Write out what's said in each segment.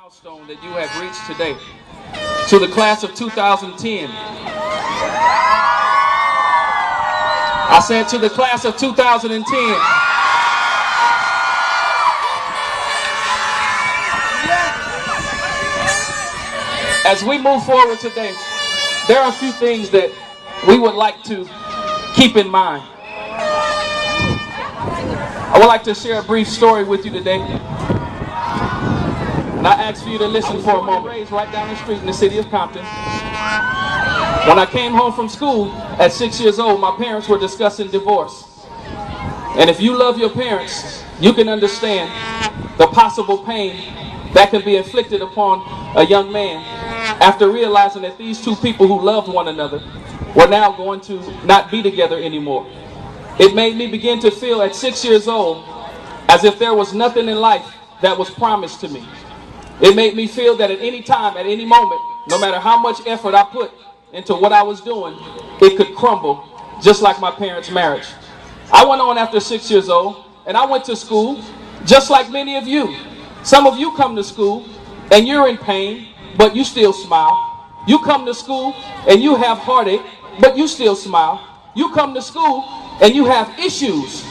Milestone that you have reached today. To the class of 2010. I said to the class of 2010. As we move forward today, there are a few things that we would like to keep in mind. I would like to share a brief story with you today. And I ask for you to listen for a moment. Raised right down the street in the city of Compton. When I came home from school at 6 years old, my parents were discussing divorce. And if you love your parents, you can understand the possible pain that can be inflicted upon a young man after realizing that these two people who loved one another were now going to not be together anymore. It made me begin to feel at 6 years old as if there was nothing in life that was promised to me. It made me feel that at any time, at any moment, no matter how much effort I put into what I was doing, it could crumble, just like my parents' marriage. I went on after 6 years old, and I went to school, just like many of you. Some of you come to school, and you're in pain, but you still smile. You come to school, and you have heartache, but you still smile. You come to school, and you have issues,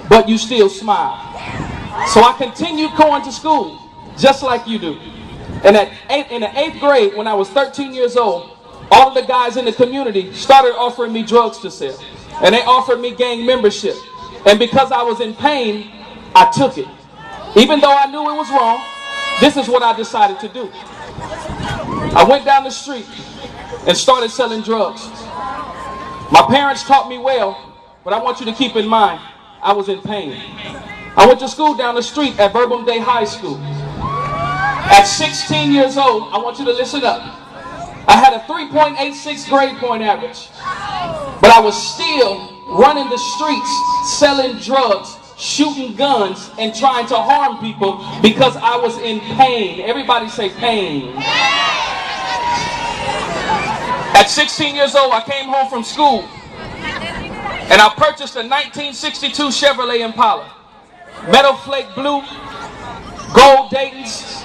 but you still smile. So I continued going to school, just like you do. And in the 8th grade, when I was 13 years old, all of the guys in the community started offering me drugs to sell. And they offered me gang membership. And because I was in pain, I took it. Even though I knew it was wrong, this is what I decided to do. I went down the street and started selling drugs. My parents taught me well, but I want you to keep in mind, I was in pain. I went to school down the street at Verbum Day High School. At 16 years old, I want you to listen up. I had a 3.86 grade point average. But I was still running the streets, selling drugs, shooting guns, and trying to harm people because I was in pain. Everybody say pain. At 16 years old, I came home from school and I purchased a 1962 Chevrolet Impala. Metal flake blue, gold Dayton's.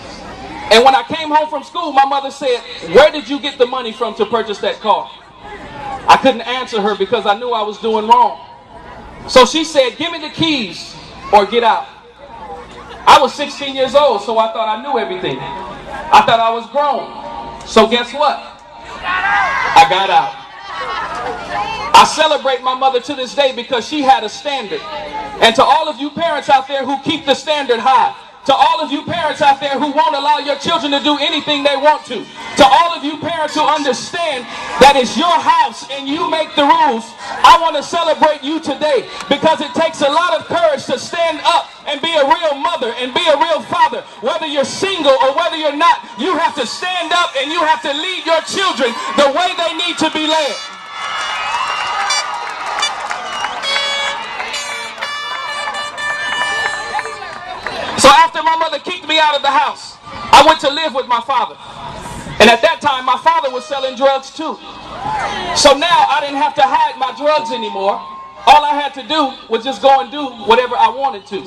And when I came home from school, my mother said, "Where did you get the money from to purchase that car?" I couldn't answer her because I knew I was doing wrong. So she said, "Give me the keys or get out." I was 16 years old, so I thought I knew everything. I thought I was grown. So guess what? I got out. I celebrate my mother to this day because she had a standard. And to all of you parents out there who keep the standard high, to all of you parents out there who won't allow your children to do anything they want to all of you parents who understand that it's your house and you make the rules, I want to celebrate you today because it takes a lot of courage to stand up and be a real mother and be a real father. Whether you're single or whether you're not, you have to stand up and you have to lead your children the way they need to be led. So after my mother kicked me out of the house, I went to live with my father. And at that time, my father was selling drugs too. So now I didn't have to hide my drugs anymore. All I had to do was just go and do whatever I wanted to.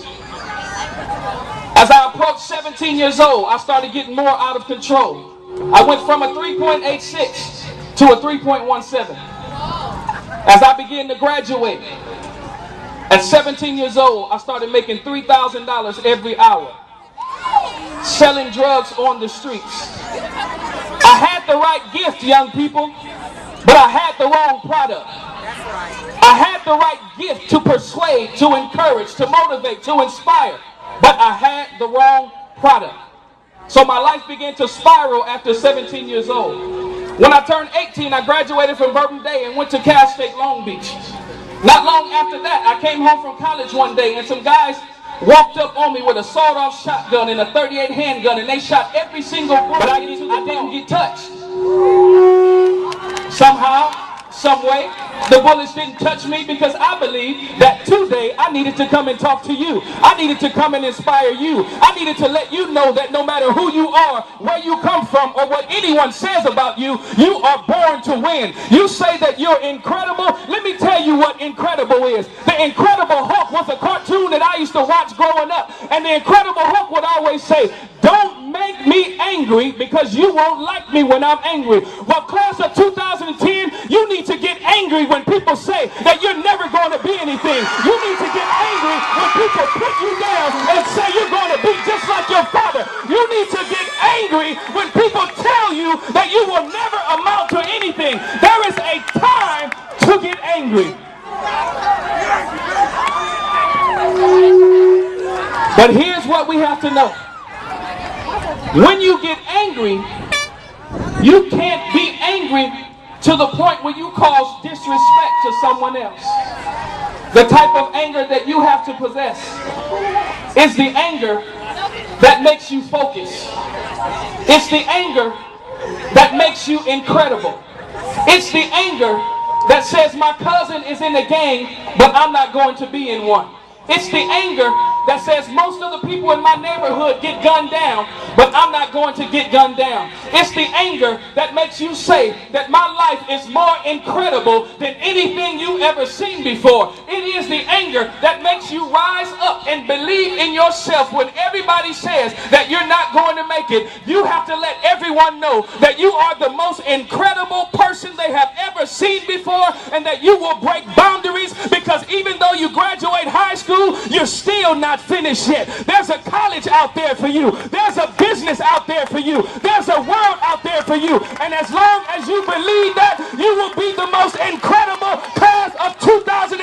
As I approached 17 years old, I started getting more out of control. I went from a 3.86 to a 3.17. As I began to graduate, at 17 years old, I started making $3,000 every hour, selling drugs on the streets. I had the right gift, young people, but I had the wrong product. I had the right gift to persuade, to encourage, to motivate, to inspire, but I had the wrong product. So my life began to spiral after 17 years old. When I turned 18, I graduated from Verbum Day and went to Cal State Long Beach. Not long after that, I came home from college one day and some guys walked up on me with a sawed-off shotgun and a .38 handgun and they shot every single bullet. But I didn't get touched. Somehow, some way, the bullets didn't touch me because I believed that today I needed to come and talk to you. I needed to come and inspire you. I needed to let you know that no matter who you are, where you come from, or what anyone says about you, you are born to win. You say that you're incredible. Let me tell you what incredible is. The Incredible Hulk was a cartoon that I used to watch growing up. And the Incredible Hulk would always say, "Don't make me angry." angry because you won't like me when I'm angry. Well, class of 2010, you need to get angry when people say that you're never going to be anything. You need to get angry when people put you down and say you're going to be just like your father. You need to get angry when people tell you that you will never amount to anything. There is a time to get angry. But here's what we have to know. When you get angry, you can't be angry to the point where you cause disrespect to someone else. The type of anger that you have to possess is the anger that makes you focus. It's the anger that makes you incredible. It's the anger that says my cousin is in a gang, but I'm not going to be in one. It's the anger that says most of the people in my neighborhood get gunned down, but I'm not going to get gunned down. It's the anger that makes you say that my life is more incredible than anything you ever seen before. It is the anger that makes you rise up and believe in yourself when everybody says that you're not going to make it. You have to let everyone know that you are the most incredible person they have ever seen before, and that you will break boundaries, because even though you graduate high school, you're still not finished yet. There's a college out there for you. There's a business out there for you. There's a world out there for you. And as long as you believe that, you will be the most incredible class of 2010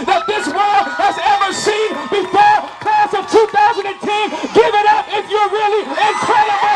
that this world has ever seen before. Class of 2010, give it up if you're really incredible.